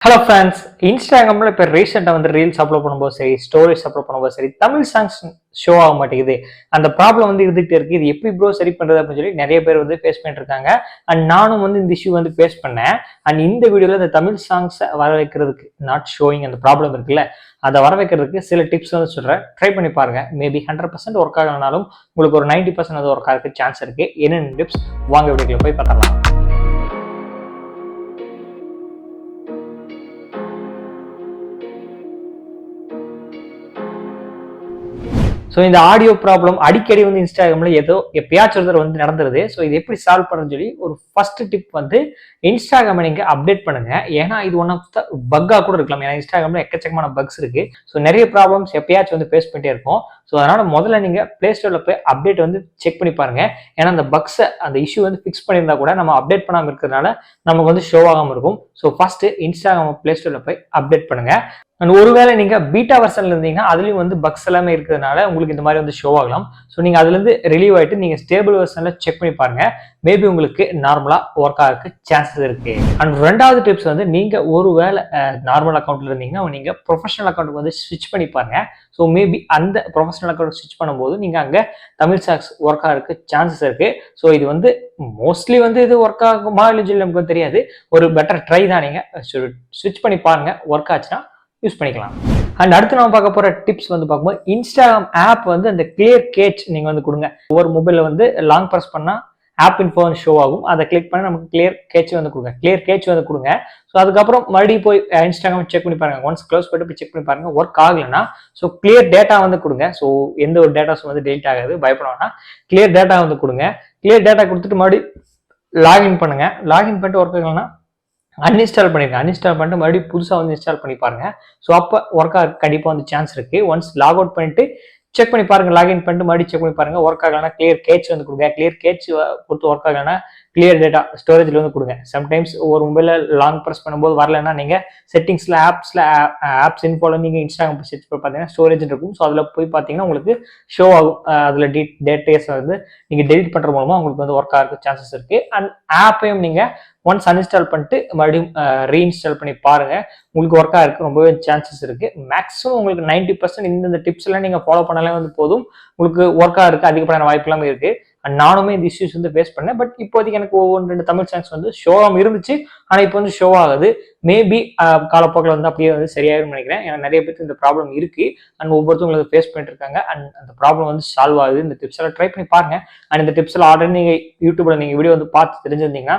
Hello friends, இன்ஸ்டாகிராமில் இப்போ ரீசெண்டாக வந்து ரீல்ஸ் அப்லோட் பண்ணும்போது சரி, ஸ்டோரிஸ் அப்லோட் பண்ணும்போது சரி, தமிழ் சாங்ஸ் ஷோ ஆக மாட்டேங்குது. அந்த ப்ராப்ளம் வந்து இருந்துகிட்டே இருக்கு. இது எப்படி ப்ரோ சரி பண்ணுறது அப்படின்னு சொல்லி நிறைய பேர் வந்து ஃபேஸ் பண்ணிட்டு இருக்காங்க. அண்ட் நானும் வந்து இந்த இஷ்யூ வந்து ஃபேஸ் பண்ணேன். அண்ட் இந்த வீடியோவில் இந்த தமிழ் சாங்ஸை வர வைக்கிறதுக்கு நாட் ஷோயிங் அந்த ப்ராப்ளம் இருக்குல்ல, அதை வர வைக்கிறதுக்கு சில டிப்ஸ் வந்து சொல்கிறேன். ட்ரை பண்ணி பாருங்க. மேபி 100% ஒர்க் ஆகலனாலும் உங்களுக்கு ஒரு 90% அது ஒர்க் ஆகிறதுக்கு சான்ஸ் இருக்கு. என்னென்ன டிப்ஸ் வாங்க வீடியோக்குள்ள போய் பார்க்கலாம். ஸோ இந்த ஆடியோ ப்ராப்ளம் அடிக்கடி வந்து இன்ஸ்டாகிராமில் ஏதோ எப்பயாச்சும் ஒருத்தர் வந்து நடந்துருது. ஸோ இது எப்படி சால்வ் பண்ணுன்னு சொல்லி ஒரு ஃபர்ஸ்ட் டிப் வந்து இன்ஸ்டாகிராமை நீங்கள் அப்டேட் பண்ணுங்க. ஏன்னா இது ஒன் ஆஃப் த பக்காக கூட இருக்கலாம். ஏன்னா இன்ஸ்டாகிராமில் எக்கச்சக்கமான பக்ஸ் இருக்கு. ஸோ நிறைய ப்ராப்ளம்ஸ் எப்பயாச்சும் வந்து ஃபேஸ் பண்ணிட்டே இருக்கும். ஸோ அதனால முதல்ல நீங்கள் பிளே ஸ்டோரில் போய் அப்டேட் வந்து செக் பண்ணி பாருங்க. ஏன்னா அந்த பக்ஸை அந்த இஷ்யூ வந்து ஃபிக்ஸ் பண்ணியிருந்தா கூட நம்ம அப்டேட் பண்ணாமல் இருக்கிறதுனால நமக்கு வந்து ஷோ ஆகாமல் இருக்கும். ஸோ ஃபர்ஸ்ட் இன்ஸ்டாகிராம் பிளே ஸ்டோரில் போய் அப்டேட் பண்ணுங்க. அண்ட் ஒருவேளை நீங்க பீட்டா வெர்ஷன்ல இருந்தீங்கன்னா அதுலயும் வந்து பக்ஸ் எல்லாமே இருக்கிறதுனால உங்களுக்கு இந்த மாதிரி வந்து ஷோ ஆகலாம். ஸோ நீங்க அதுல இருந்து ரிலீவ் ஆயிட்டு நீங்க ஸ்டேபிள் வெர்ஷன்ல செக் பண்ணி பாருங்க. மேபி உங்களுக்கு நார்மலா ஒர்க் ஆகிறதுக்கு சான்சஸ் இருக்கு. அண்ட் ரெண்டாவது டிப்ஸ் வந்து நீங்க ஒருவேளை நார்மல் அக்கௌண்ட்ல இருந்தீங்கன்னா நீங்க ப்ரொஃபஷனல் அக்கௌண்ட் வந்து ஸ்விட்ச் பண்ணி பாருங்க. ஸோ மேபி அந்த ப்ரொஃபஷனல் அக்கௌண்ட் ஸ்விட்ச் பண்ணும்போது நீங்க அங்க தமிழ் சாங்ஸ் ஒர்க் ஆகிறதுக்கு சான்சஸ் இருக்கு. ஸோ இது வந்து மோஸ்ட்லி வந்து இது ஒர்க் ஆகுமா இல்லைன்னு சொல்லி நமக்கு தெரியாது. ஒரு பெட்டர் ட்ரை தான். நீங்க ஸ்விட்ச் பண்ணி பாருங்க. ஒர்க் ஆச்சுன்னா யூஸ் பண்ணிக்கலாம். அண்ட் அடுத்து நம்ம பார்க்க போற டிப்ஸ் வந்து பார்க்கும்போது இன்ஸ்டாகிராம் ஆப் வந்து அந்த கிளியர் கேட்ச் நீங்க வந்து கொடுங்க. ஒவ்வொரு மொபைல்ல வந்து லாங் பிரஸ் பண்ணா ஆப் இன்ஃபோ ஷோ ஆகும். அதை கிளிக் பண்ணி நமக்கு கிளியர் கேட்ச் வந்து கொடுங்க. கிளியர் கேட்ச் வந்து கொடுங்க. ஸோ அதுக்கப்புறம் மறுபடியும் போய் இன்ஸ்டாகிராம் செக் பண்ணி பாருங்க. ஒன்ஸ் க்ளோஸ் பண்ணிட்டு போய் செக் பண்ணி பாருங்க. ஒர்க் ஆகலைன்னா ஸோ கிளியர் டேட்டா வந்து கொடுங்க. ஸோ எந்த ஒரு டேட்டாஸும் வந்து டெலிட் ஆகாது, பயப்படாம கிளியர் டேட்டா வந்து கொடுங்க. கிளியர் டேட்டா கொடுத்துட்டு மறுபடியும் லாகின் பண்ணுங்க. லாகின் பண்ணிட்டு ஒர்க் ஆகலைன்னா அன்இன்ஸ்டால் பண்ணிருங்க. அன்இன்ஸ்டால் பண்ணிட்டு மறுபடியும் புதுசாக வந்து இன்ஸ்டால் பண்ணி பாருங்க. ஸோ அப்போ ஒர்க் ஆக கண்டிப்பாக வந்து சான்ஸ் இருக்கு. ஒன்ஸ் லாக் அவுட் பண்ணிட்டு செக் பண்ணி பாருங்க. லாகின் பண்ணிட்டு மறுபடியும் செக் பண்ணி பாருங்க. ஒர்க் ஆகலைன்னா கிளியர் கேட்ச் வந்து கொடுங்க. கிளியர் கேட்ச் கொடுத்து ஒர்க் ஆகலைன்னா கிளியர் டேட்டா ஸ்டோரேஜ்ல வந்து கொடுங்க. சம்டைம்ஸ் ஒரு மொபைல லாங் ப்ரெஸ் பண்ணும்போது வரலன்னா நீங்க செட்டிங்ஸ்ல ஆப்ஸ் இன்ஃபோல நீங்க இன்ஸ்டாகிராம் செட் பண்ணி பார்த்தீங்கன்னா ஸ்டோரேஜ் இருக்கும். ஸோ அதில் போய் பார்த்தீங்கன்னா உங்களுக்கு ஷோ ஆகும். அதில் டேட்டாஸ் வந்து நீங்க டெலிட் பண்ற மூலமா உங்களுக்கு வந்து ஒர்க் ஆகிறதுக்கு சான்சஸ் இருக்கு. அண்ட் ஆப்பையும் நீங்க ஒன்ஸ் அன்இன்ஸ்டால் பண்ணிட்டு மறுபடியும் ரீஇன்ஸ்டால் பண்ணி பாருங்க. உங்களுக்கு ஒர்க் ஆகிறதுக்கு ரொம்பவே சான்சஸ் இருக்கு. மேக்ஸிமம் உங்களுக்கு 90% இந்த டிப்ஸ் எல்லாம் நீங்க ஃபாலோ பண்ணாலே வந்து போதும். உங்களுக்கு ஒர்க் ஆகிறதுக்கு அதிகப்படியான வாய்ப்பு எல்லாமே இருக்கு. அண்ட் நானுமே இந்த இஷ்யூஸ் வந்து ஃபேஸ் பண்ணேன். பட் இப்போதைக்கு எனக்கு ஒவ்வொரு 2 தமிழ் சாங்ஸ் வந்து ஷோ ஆகாம இருந்துச்சு. ஆனால் இப்போ வந்து ஷோ ஆகுது. மேபி காலப்போக்கில் வந்து அப்படியே வந்து சரியாயிரும்னு நினைக்கிறேன். ஏன்னா நிறைய பேருக்கு இந்த ப்ராப்ளம் இருக்கு. அண்ட் ஒவ்வொருத்தவங்களுக்கு ஃபேஸ் பண்ணிட்டு இருக்காங்க. அண்ட் அந்த ப்ராப்ளம் வந்து சால்வ் ஆகுது. இந்த டிப்ஸ் எல்லாம் ட்ரை பண்ணி பாருங்க. அண்ட் இந்த டிப்ஸ் எல்லாம் ஆல்ரெடி நீங்க யூடியூப்ல நீங்க வீடியோ வந்து பார்த்து தெரிஞ்சிருந்தீங்கன்னா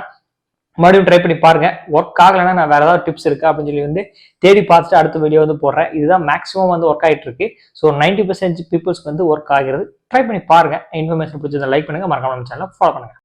மறுபடியும் ட்ரை பண்ணி பாருங்க. ஒர்க் ஆகலைன்னா நான் வேற ஏதாவது டிப்ஸ் இருக்கு அப்படின்னு சொல்லி வந்து தேடி பார்த்துட்டு அடுத்த வீடியோ வந்து போடுறேன். இதுதான் மேக்ஸிமம் வந்து ஒர்க் ஆகிட்டு இருக்கு. ஸோ 90% பீப்புள்ஸ்க்கு வந்து ஒர்க் ஆகிறது. ட்ரை பண்ணி பாருங்க. இன்ஃபர்மேஷன் பிடிச்சதை லைக் பண்ணுங்க. மறக்காம நம்ம சேனலை ஃபாலோ பண்ணுங்க.